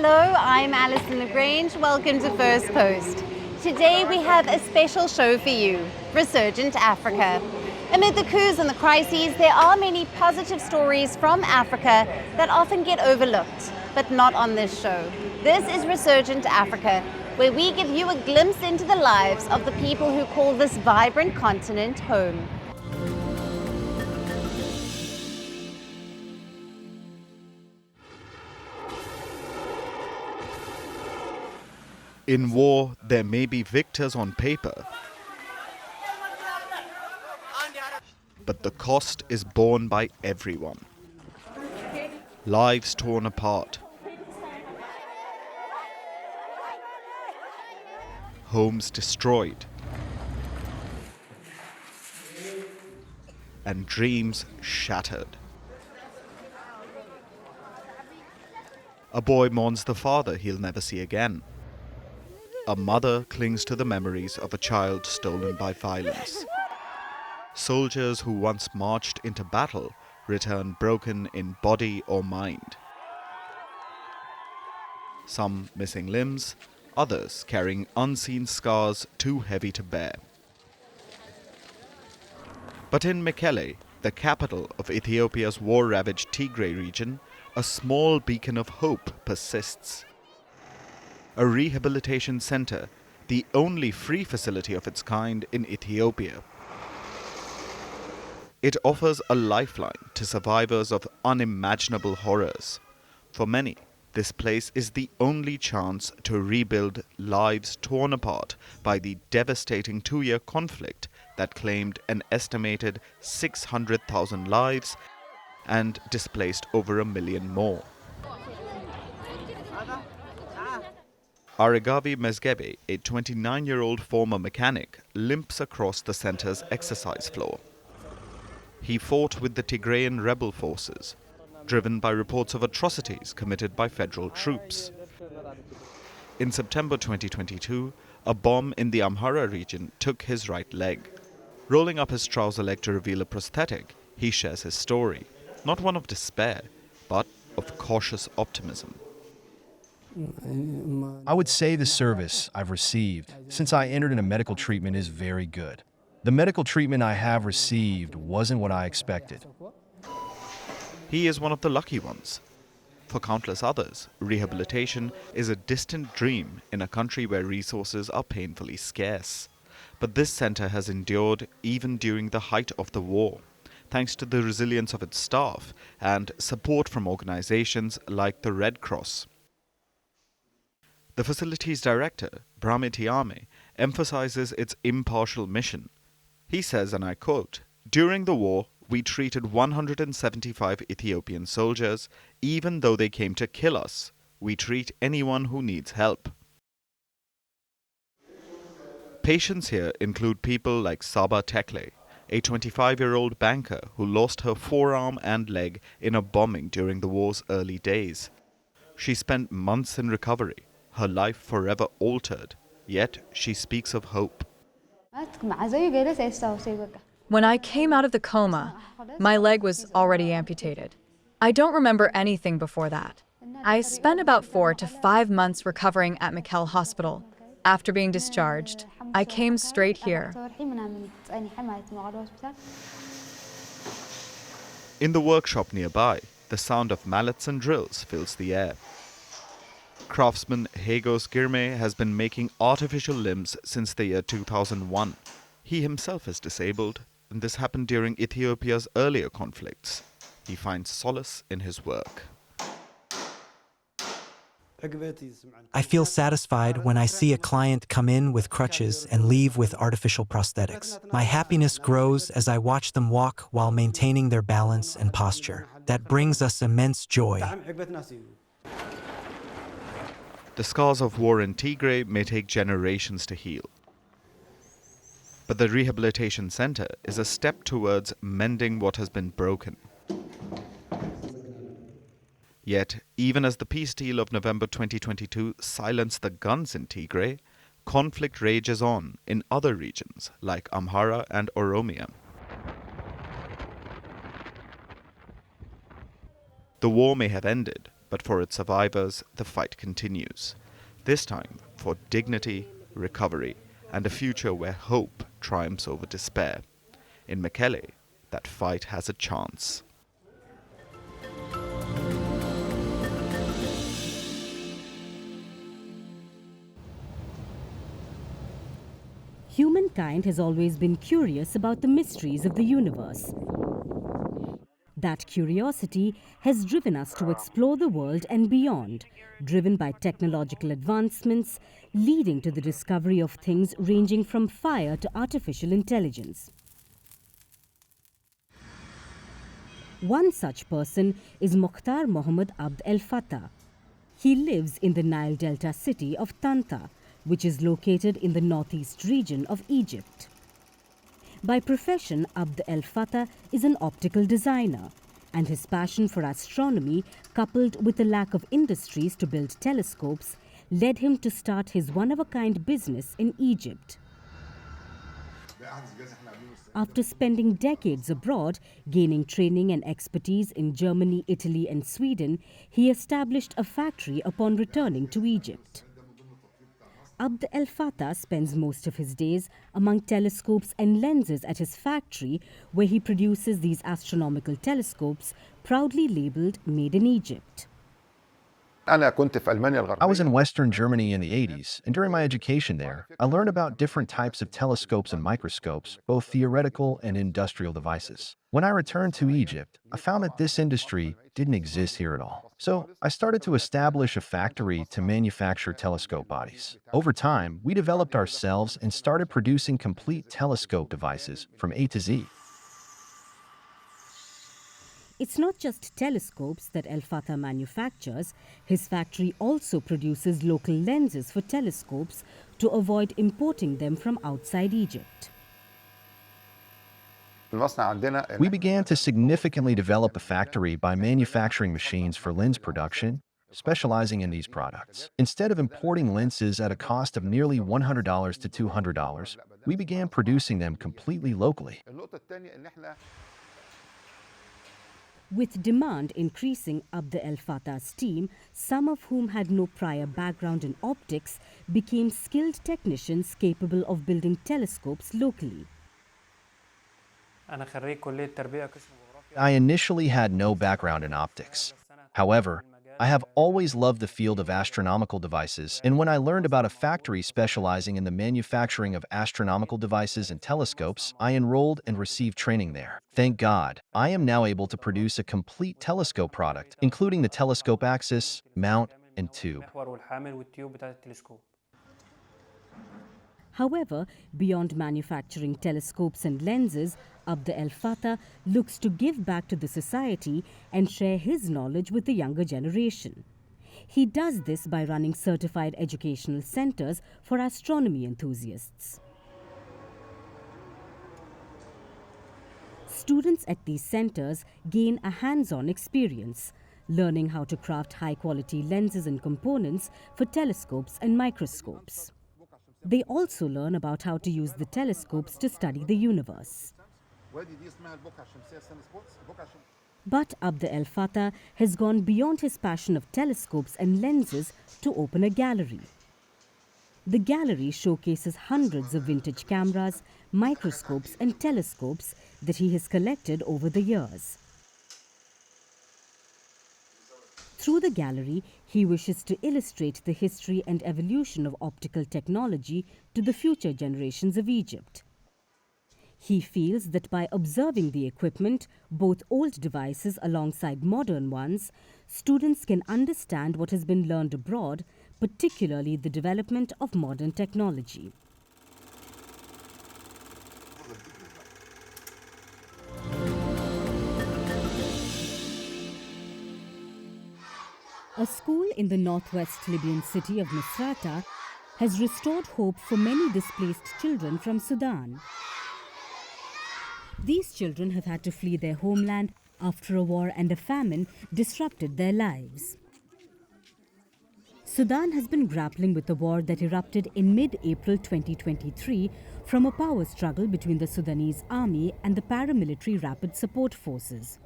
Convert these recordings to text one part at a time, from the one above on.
Hello, I'm Alison LaGrange. Welcome to Firstpost. Today we have a special show for you, Resurgent Africa. Amid the coups and the crises, there are many positive stories from Africa that often get overlooked, but not on this show. This is Resurgent Africa, where we give you a glimpse into the lives of the people who call this vibrant continent home. In war, there may be victors on paper, but the cost is borne by everyone. Lives torn apart, homes destroyed, and dreams shattered. A boy mourns the father he'll never see again. A mother clings to the memories of a child stolen by violence. Soldiers who once marched into battle return broken in body or mind. Some missing limbs, others carrying unseen scars too heavy to bear. But in Mekele, the capital of Ethiopia's war-ravaged Tigray region, a small beacon of hope persists. A rehabilitation center, the only free facility of its kind in Ethiopia. It offers a lifeline to survivors of unimaginable horrors. For many, this place is the only chance to rebuild lives torn apart by the devastating two-year conflict that claimed an estimated 600,000 lives and displaced over 1 million more. Aregawi Mezgbe, a 29-year-old former mechanic, limps across the center's exercise floor. He fought with the Tigrayan rebel forces, driven by reports of atrocities committed by federal troops. In September 2022, a bomb in the Amhara region took his right leg. Rolling up his trouser leg to reveal a prosthetic, he shares his story, not one of despair, but of cautious optimism. I would say the service I've received since I entered into medical treatment is very good. The medical treatment I have received wasn't what I expected. He is one of the lucky ones. For countless others, rehabilitation is a distant dream in a country where resources are painfully scarce. But this center has endured even during the height of the war, thanks to the resilience of its staff and support from organizations like the Red Cross. The facility's director, Tiame, emphasizes its impartial mission. He says, and I quote, "During the war, we treated 175 Ethiopian soldiers, even though they came to kill us. We treat anyone who needs help." Patients here include people like Saba Teklay, a 25-year-old banker who lost her forearm and leg in a bombing during the war's early days. She spent months in recovery, her life forever altered, yet she speaks of hope. When I came out of the coma, my leg was already amputated. I don't remember anything before that. I spent about 4 to 5 months recovering at Mekele Hospital. After being discharged, I came straight here. In the workshop nearby, the sound of mallets and drills fills the air. Craftsman Hegos Girme has been making artificial limbs since the year 2001. He himself is disabled, and this happened during Ethiopia's earlier conflicts. He finds solace in his work. I feel satisfied when I see a client come in with crutches and leave with artificial prosthetics. My happiness grows as I watch them walk while maintaining their balance and posture. That brings us immense joy. The scars of war in Tigray may take generations to heal. But the rehabilitation center is a step towards mending what has been broken. Yet, even as the peace deal of November 2022 silenced the guns in Tigray, conflict rages on in other regions like Amhara and Oromia. The war may have ended, But for its survivors, the fight continues. This time for dignity, recovery, and a future where hope triumphs over despair. In Mekele, that fight has a chance. Humankind has always been curious about the mysteries of the universe. That curiosity has driven us to explore the world and beyond, driven by technological advancements, leading to the discovery of things ranging from fire to artificial intelligence. One such person is Mukhtar Mohammed Abd El Fattah. He lives in the Nile Delta city of Tanta, which is located in the northeast region of Egypt. By profession, Abd El Fattah is an optical designer, and his passion for astronomy, coupled with the lack of industries to build telescopes, led him to start his one-of-a-kind business in Egypt. After spending decades abroad, gaining training and expertise in Germany, Italy, and Sweden, he established a factory upon returning to Egypt. Abd El Fattah spends most of his days among telescopes and lenses at his factory, where he produces these astronomical telescopes proudly labeled Made in Egypt. I was in Western Germany in the 80s, and during my education there, I learned about different types of telescopes and microscopes, both theoretical and industrial devices. When I returned to Egypt, I found that this industry didn't exist here at all. So I started to establish a factory to manufacture telescope bodies. Over time, we developed ourselves and started producing complete telescope devices from A to Z. It's not just telescopes that El Fattah manufactures. His factory also produces local lenses for telescopes to avoid importing them from outside Egypt. We began to significantly develop the factory by manufacturing machines for lens production, specializing in these products. Instead of importing lenses at a cost of nearly $100 to $200, we began producing them completely locally. With demand increasing, Abd El Fattah's team, some of whom had no prior background in optics, became skilled technicians capable of building telescopes locally. I initially had no background in optics. However, I have always loved the field of astronomical devices, and when I learned about a factory specializing in the manufacturing of astronomical devices and telescopes, I enrolled and received training there. Thank God, I am now able to produce a complete telescope product, including the telescope axis, mount, and tube. However, beyond manufacturing telescopes and lenses, Abd El Fattah looks to give back to the society and share his knowledge with the younger generation. He does this by running certified educational centers for astronomy enthusiasts. Students at these centers gain a hands-on experience, learning how to craft high-quality lenses and components for telescopes and microscopes. They also learn about how to use the telescopes to study the universe. But Abd El Fattah has gone beyond his passion of telescopes and lenses to open a gallery. The gallery showcases hundreds of vintage cameras, microscopes and telescopes that he has collected over the years. Through the gallery, he wishes to illustrate the history and evolution of optical technology to the future generations of Egypt. He feels that by observing the equipment, both old devices alongside modern ones, students can understand what has been learned abroad, particularly the development of modern technology. A school in the northwest Libyan city of Misrata has restored hope for many displaced children from Sudan. These children have had to flee their homeland after a war and a famine disrupted their lives. Sudan has been grappling with the war that erupted in mid-April 2023 from a power struggle between the Sudanese army and the paramilitary Rapid Support Forces.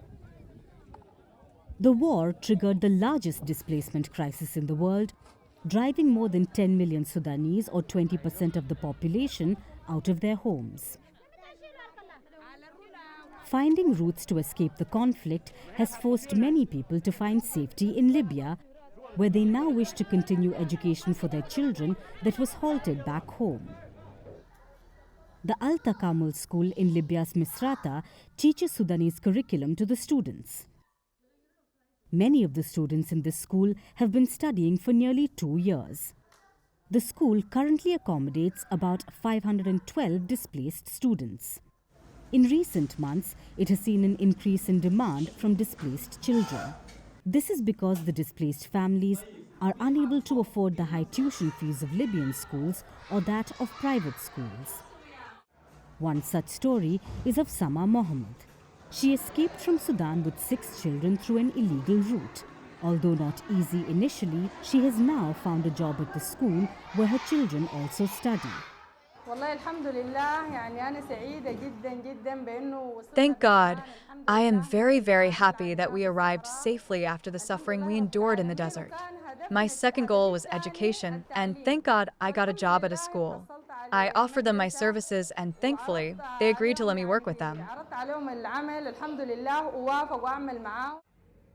The war triggered the largest displacement crisis in the world, driving more than 10 million Sudanese, or 20% of the population, out of their homes. Finding routes to escape the conflict has forced many people to find safety in Libya, where they now wish to continue education for their children that was halted back home. The Al Takamul school in Libya's Misrata teaches Sudanese curriculum to the students. Many of the students in this school have been studying for nearly 2 years. The school currently accommodates about 512 displaced students. In recent months, it has seen an increase in demand from displaced children. This is because the displaced families are unable to afford the high tuition fees of Libyan schools or that of private schools. One such story is of Sama Mohammed. She escaped from Sudan with 6 children through an illegal route. Although not easy initially, she has now found a job at the school where her children also study. Thank God. I am very, very happy that we arrived safely after the suffering we endured in the desert. My second goal was education, and thank God I got a job at a school. I offered them my services, and thankfully, they agreed to let me work with them.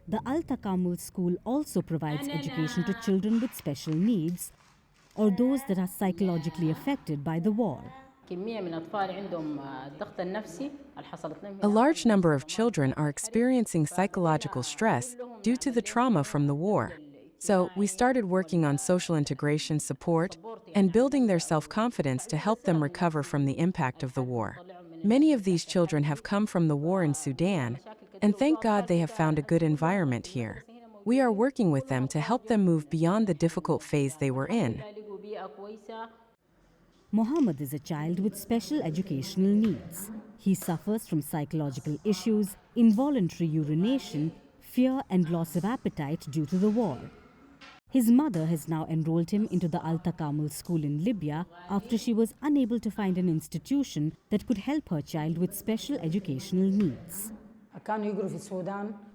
The Al Takamul school also provides education to children with special needs or those that are psychologically affected by the war. A large number of children are experiencing psychological stress due to the trauma from the war. So we started working on social integration support and building their self-confidence to help them recover from the impact of the war. Many of these children have come from the war in Sudan, and thank God they have found a good environment here. We are working with them to help them move beyond the difficult phase they were in. Mohammed is a child with special educational needs. He suffers from psychological issues, involuntary urination, fear and loss of appetite due to the war. His mother has now enrolled him into the Al Takamul school in Libya after she was unable to find an institution that could help her child with special educational needs.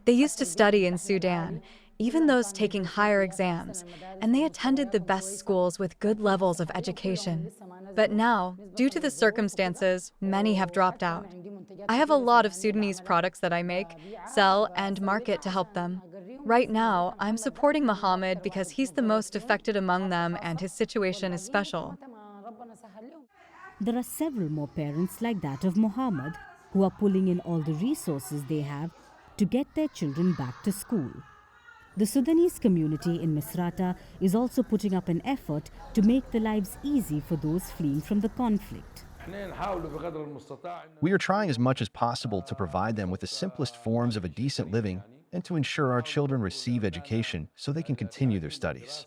They used to study in Sudan, even those taking higher exams, and they attended the best schools with good levels of education. But now, due to the circumstances, many have dropped out. I have a lot of Sudanese products that I make, sell, and market to help them. Right now, I'm supporting Mohammed because he's the most affected among them and his situation is special. There are several more parents like that of Mohammed who are pulling in all the resources they have to get their children back to school. The Sudanese community in Misrata is also putting up an effort to make the lives easy for those fleeing from the conflict. We are trying as much as possible to provide them with the simplest forms of a decent living and to ensure our children receive education so they can continue their studies.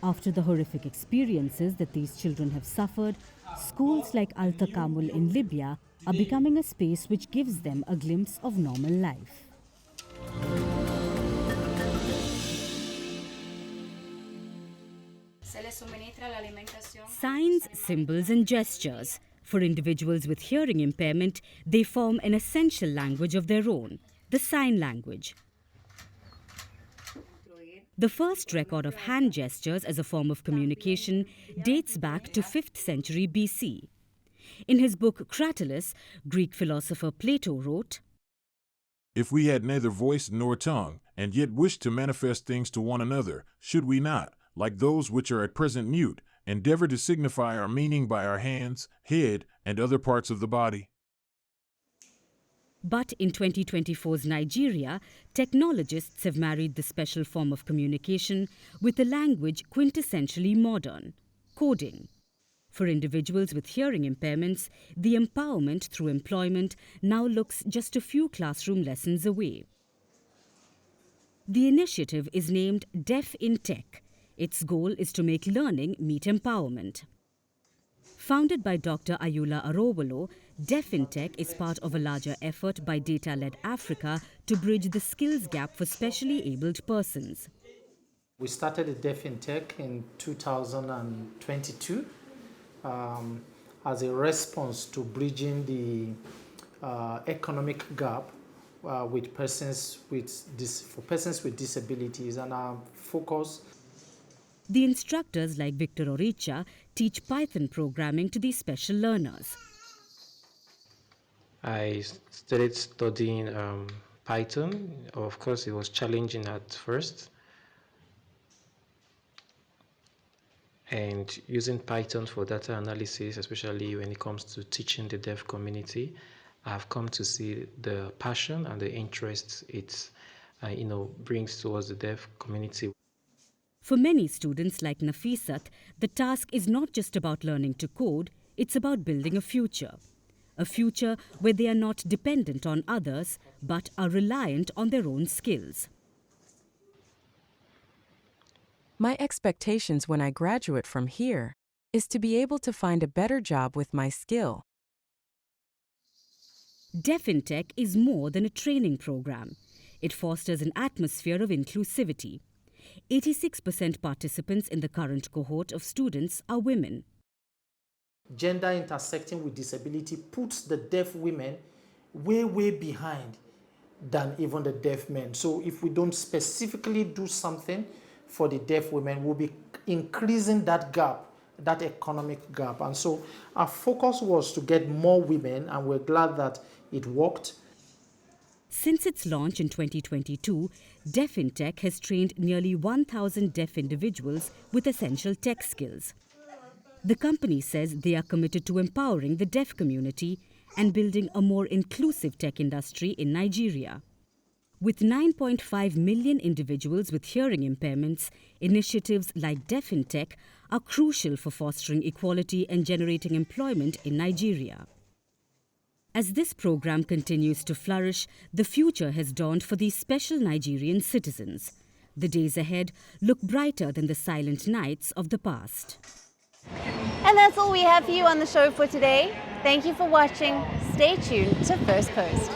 After the horrific experiences that these children have suffered, schools like Al Takamul in Libya are becoming a space which gives them a glimpse of normal life. Signs, symbols and gestures. For individuals with hearing impairment, they form an essential language of their own, the sign language. The first record of hand gestures as a form of communication dates back to 5th century BC. In his book Cratylus, Greek philosopher Plato wrote, "If we had neither voice nor tongue, and yet wished to manifest things to one another, should we not, like those which are at present mute, endeavor to signify our meaning by our hands, head, and other parts of the body?" But in 2024's Nigeria, technologists have married the special form of communication with a language quintessentially modern, coding. For individuals with hearing impairments, the empowerment through employment now looks just a few classroom lessons away. The initiative is named Deaf in Tech. Its goal is to make learning meet empowerment. Founded by Dr. Ayula Arowolo, Deaf in Tech is part of a larger effort by Data-Led Africa to bridge the skills gap for specially abled persons. We started Deaf in Tech in 2022 as a response to bridging the economic gap with persons for persons with disabilities, and our focus. The instructors like Victor Oricha teach Python programming to these special learners. I started studying Python. Of course, it was challenging at first. And using Python for data analysis, especially when it comes to teaching the deaf community, I've come to see the passion and the interest it brings towards the deaf community. For many students like Nafisat, the task is not just about learning to code, it's about building a future where they are not dependent on others, but are reliant on their own skills. My expectations when I graduate from here is to be able to find a better job with my skill. Deaf in Tech is more than a training program. It fosters an atmosphere of inclusivity. 86% participants in the current cohort of students are women. Gender intersecting with disability puts the deaf women way behind than even the deaf men. So if we don't specifically do something for the deaf women, we'll be increasing that gap, that economic gap. And so our focus was to get more women, and we're glad that it worked. Since its launch in 2022, Deaf in Tech has trained nearly 1,000 deaf individuals with essential tech skills. The company says they are committed to empowering the deaf community and building a more inclusive tech industry in Nigeria. With 9.5 million individuals with hearing impairments, initiatives like Deaf in Tech are crucial for fostering equality and generating employment in Nigeria. As this program continues to flourish, the future has dawned for these special Nigerian citizens. The days ahead look brighter than the silent nights of the past. And that's all we have for you on the show for today. Thank you for watching. Stay tuned to First Post.